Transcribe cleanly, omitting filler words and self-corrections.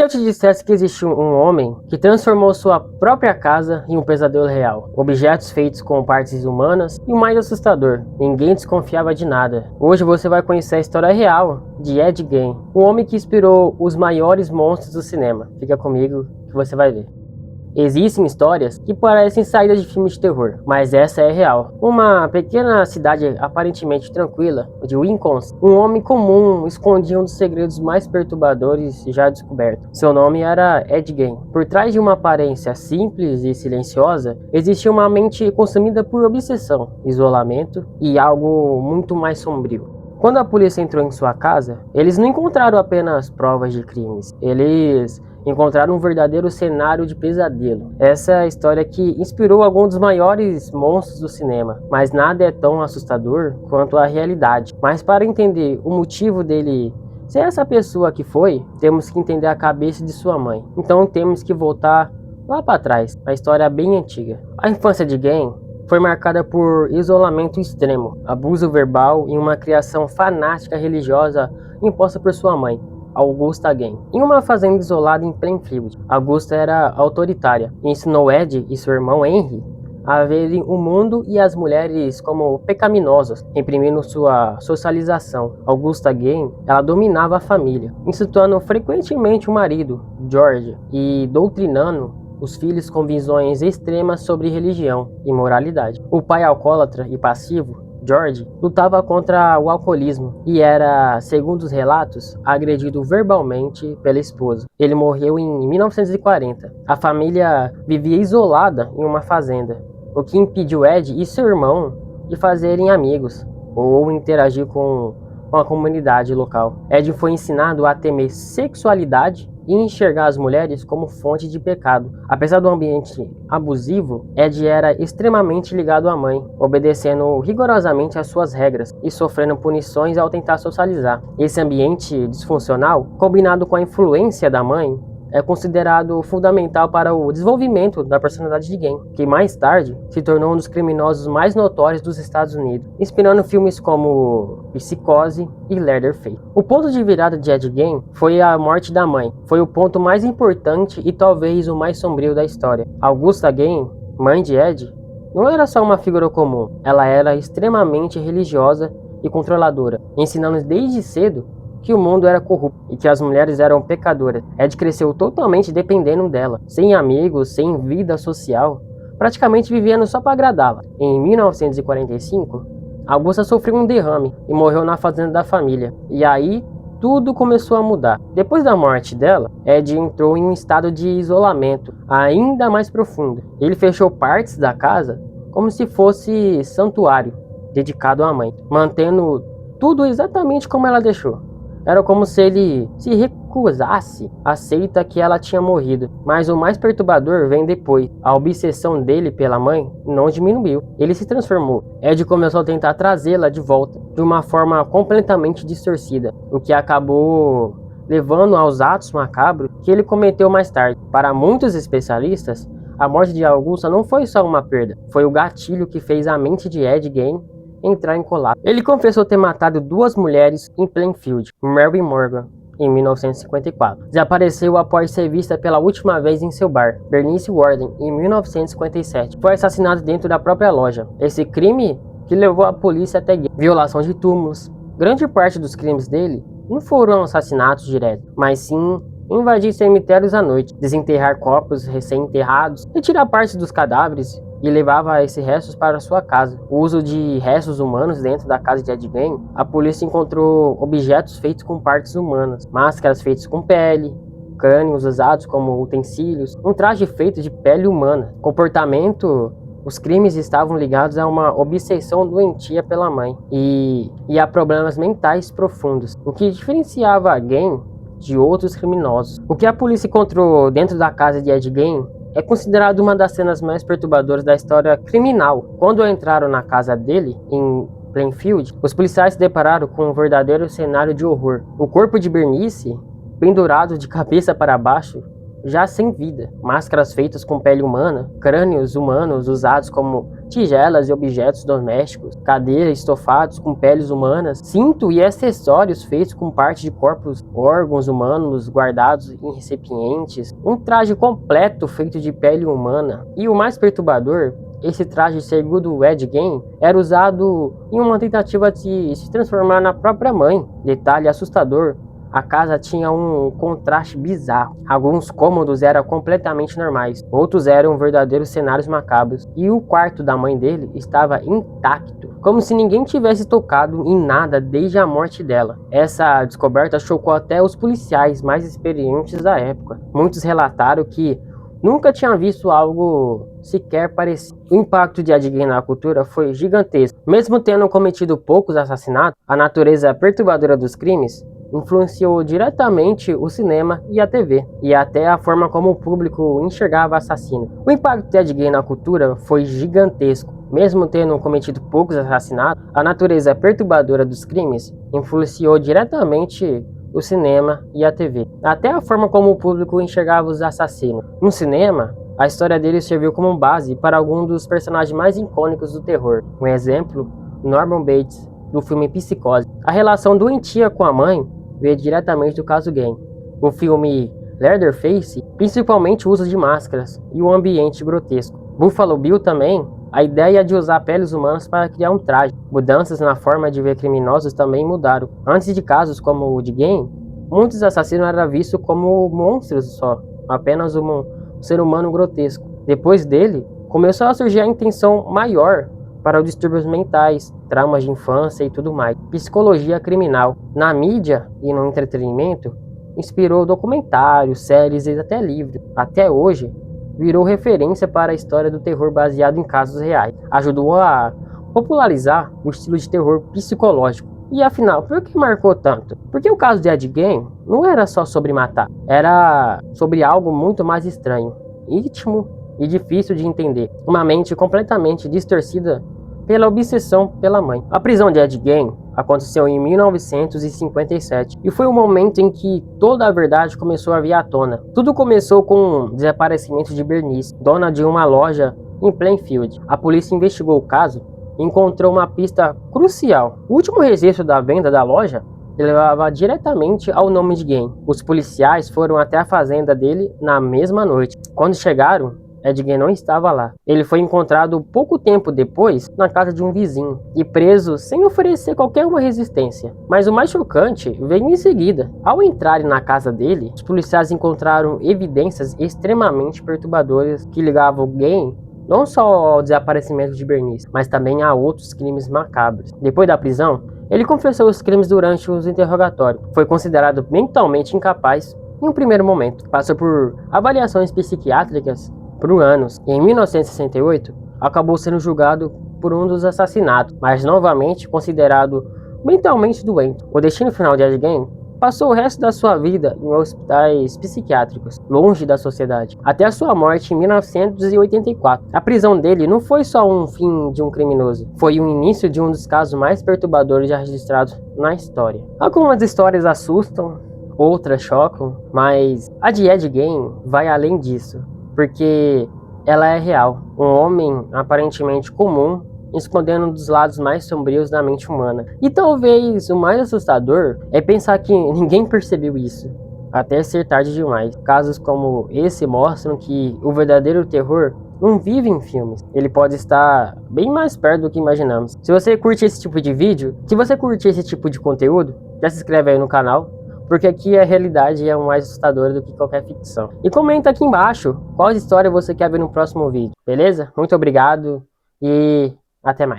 eu te dissesse que existe um homem que transformou sua própria casa em um pesadelo real, objetos feitos com partes humanas e o mais assustador, ninguém desconfiava de nada. Hoje você vai conhecer a história real de Ed Gein, o homem que inspirou os maiores monstros do cinema. Fica comigo que você vai ver. Existem histórias que parecem saídas de filmes de terror, mas essa é real. Uma pequena cidade aparentemente tranquila, de Wisconsin, um homem comum escondia um dos segredos mais perturbadores já descobertos. Seu nome era Ed Gein. Por trás de uma aparência simples e silenciosa, existia uma mente consumida por obsessão, isolamento e algo muito mais sombrio. Quando a polícia entrou em sua casa, eles não encontraram apenas provas de crimes. Eles encontraram um verdadeiro cenário de pesadelo. Essa é a história que inspirou alguns dos maiores monstros do cinema, mas nada é tão assustador quanto a realidade. Mas para entender o motivo dele ser essa pessoa que foi, temos que entender a cabeça de sua mãe. Então temos que voltar lá para trás, a história bem antiga. A infância de Gein foi marcada por isolamento extremo, abuso verbal e uma criação fanática religiosa imposta por sua mãe, Augusta Gein. Em uma fazenda isolada em Plainfield, Augusta era autoritária e ensinou Ed e seu irmão Henry a verem o mundo e as mulheres como pecaminosas, reprimindo sua socialização. Augusta Gein, ela dominava a família, instituindo frequentemente o marido, George, e doutrinando os filhos com visões extremas sobre religião e moralidade. O pai alcoólatra e passivo, George, lutava contra o alcoolismo e era, segundo os relatos, agredido verbalmente pela esposa. Ele morreu em 1940. A família vivia isolada em uma fazenda, o que impediu Ed e seu irmão de fazerem amigos ou interagir com a comunidade local. Ed foi ensinado a temer sexualidade e enxergar as mulheres como fonte de pecado. Apesar do ambiente abusivo, Ed era extremamente ligado à mãe, obedecendo rigorosamente às suas regras e sofrendo punições ao tentar socializar. Esse ambiente disfuncional, combinado com a influência da mãe, é considerado fundamental para o desenvolvimento da personalidade de Gein, que mais tarde se tornou um dos criminosos mais notórios dos Estados Unidos, inspirando filmes como Psicose e Leatherface. O ponto de virada de Ed Gein foi a morte da mãe. Foi o ponto mais importante e talvez o mais sombrio da história. Augusta Gein, mãe de Ed, não era só uma figura comum, ela era extremamente religiosa e controladora, ensinando desde cedo que o mundo era corrupto e que as mulheres eram pecadoras. Ed cresceu totalmente dependendo dela, sem amigos, sem vida social, praticamente vivendo só para agradá-la. Em 1945, Augusta sofreu um derrame e morreu na fazenda da família. E aí, tudo começou a mudar. Depois da morte dela, Ed entrou em um estado de isolamento ainda mais profundo. Ele fechou partes da casa como se fosse santuário dedicado à mãe, mantendo tudo exatamente como ela deixou. Era como se ele se recusasse a aceitar que ela tinha morrido. Mas o mais perturbador vem depois. A obsessão dele pela mãe não diminuiu. Ele se transformou. Ed começou a tentar trazê-la de volta, de uma forma completamente distorcida, o que acabou levando aos atos macabros que ele cometeu mais tarde. Para muitos especialistas, a morte de Augusta não foi só uma perda, foi o gatilho que fez a mente de Ed Gein entrar em colapso. Ele confessou ter matado duas mulheres em Plainfield, Mary Morgan, em 1954. Desapareceu após ser vista pela última vez em seu bar, Bernice Warden, em 1957. Foi assassinado dentro da própria loja. Esse crime que levou a polícia até Gein. Violação de túmulos. Grande parte dos crimes dele não foram assassinatos diretos, mas sim invadir cemitérios à noite, desenterrar corpos recém-enterrados, retirar partes dos cadáveres e levava esses restos para sua casa. O uso de restos humanos dentro da casa de Ed Gein, a polícia encontrou objetos feitos com partes humanas, máscaras feitas com pele, crânios usados como utensílios, um traje feito de pele humana. Comportamento. Os crimes estavam ligados a uma obsessão doentia pela mãe e a problemas mentais profundos, o que diferenciava Gein de outros criminosos. O que a polícia encontrou dentro da casa de Ed Gein é considerado uma das cenas mais perturbadoras da história criminal. Quando entraram na casa dele, em Plainfield, os policiais se depararam com um verdadeiro cenário de horror. O corpo de Bernice, pendurado de cabeça para baixo, já sem vida. Máscaras feitas com pele humana, crânios humanos usados como tigelas e objetos domésticos, cadeiras estofados com peles humanas, cinto e acessórios feitos com parte de corpos, órgãos humanos guardados em recipientes, um traje completo feito de pele humana. E o mais perturbador, esse traje, segundo Ed Gein, era usado em uma tentativa de se transformar na própria mãe. Detalhe assustador: a casa tinha um contraste bizarro. Alguns cômodos eram completamente normais, outros eram verdadeiros cenários macabros. E o quarto da mãe dele estava intacto, como se ninguém tivesse tocado em nada desde a morte dela. Essa descoberta chocou até os policiais mais experientes da época. Muitos relataram que nunca tinham visto algo sequer parecido. O impacto de Ed Gein na cultura foi gigantesco. Mesmo tendo cometido poucos assassinatos, a natureza perturbadora dos crimes influenciou diretamente o cinema e a TV, e até a forma como o público enxergava o assassino. O impacto de Ed Gein na cultura foi gigantesco. Mesmo tendo cometido poucos assassinatos, a natureza perturbadora dos crimes influenciou diretamente o cinema e a TV, até a forma como o público enxergava os assassinos. No cinema, a história dele serviu como base para alguns dos personagens mais icônicos do terror. Um exemplo, Norman Bates, do filme Psicose. A relação doentia com a mãe veio diretamente do caso Gein. O filme Leatherface, principalmente o uso de máscaras e o ambiente grotesco. Buffalo Bill também, a ideia de usar peles humanas para criar um traje. Mudanças na forma de ver criminosos também mudaram. Antes de casos como o de Gein, muitos assassinos eram vistos como monstros só, apenas um ser humano grotesco. Depois dele, começou a surgir a intenção maior para os distúrbios mentais, traumas de infância e tudo mais. Psicologia criminal. Na mídia e no entretenimento, inspirou documentários, séries e até livros. Até hoje, virou referência para a história do terror baseado em casos reais. Ajudou a popularizar o estilo de terror psicológico. E afinal, por que marcou tanto? Porque o caso de Ed Gein não era só sobre matar, era sobre algo muito mais estranho, íntimo e difícil de entender. Uma mente completamente distorcida pela obsessão pela mãe. A prisão de Ed Gein aconteceu em 1957 e foi o momento em que toda a verdade começou a vir à tona. Tudo começou com o desaparecimento de Bernice, dona de uma loja em Plainfield. A polícia investigou o caso e encontrou uma pista crucial. O último registro da venda da loja levava diretamente ao nome de Gein. Os policiais foram até a fazenda dele na mesma noite. Quando chegaram, Ed Gein não estava lá. Ele foi encontrado pouco tempo depois na casa de um vizinho e preso sem oferecer qualquer uma resistência. Mas o mais chocante veio em seguida. Ao entrarem na casa dele, os policiais encontraram evidências extremamente perturbadoras que ligavam Gein não só ao desaparecimento de Bernice, mas também a outros crimes macabros. Depois da prisão, ele confessou os crimes durante os interrogatórios. Foi considerado mentalmente incapaz em um primeiro momento. Passou por avaliações psiquiátricas por anos. E em 1968, acabou sendo julgado por um dos assassinatos, mas novamente considerado mentalmente doente. O destino final de Ed Gein passou o resto da sua vida em hospitais psiquiátricos, longe da sociedade, até a sua morte em 1984. A prisão dele não foi só um fim de um criminoso, foi o início de um dos casos mais perturbadores já registrados na história. Algumas histórias assustam, outras chocam, mas a de Ed Gein vai além disso, porque ela é real. Um homem aparentemente comum, escondendo um dos lados mais sombrios da mente humana. E talvez o mais assustador é pensar que ninguém percebeu isso, até ser tarde demais. Casos como esse mostram que o verdadeiro terror não vive em filmes. Ele pode estar bem mais perto do que imaginamos. Se você curte esse tipo de vídeo, se você curte esse tipo de conteúdo, já se inscreve aí no canal, porque aqui a realidade é mais assustadora do que qualquer ficção. E comenta aqui embaixo qual história você quer ver no próximo vídeo, beleza? Muito obrigado e até mais.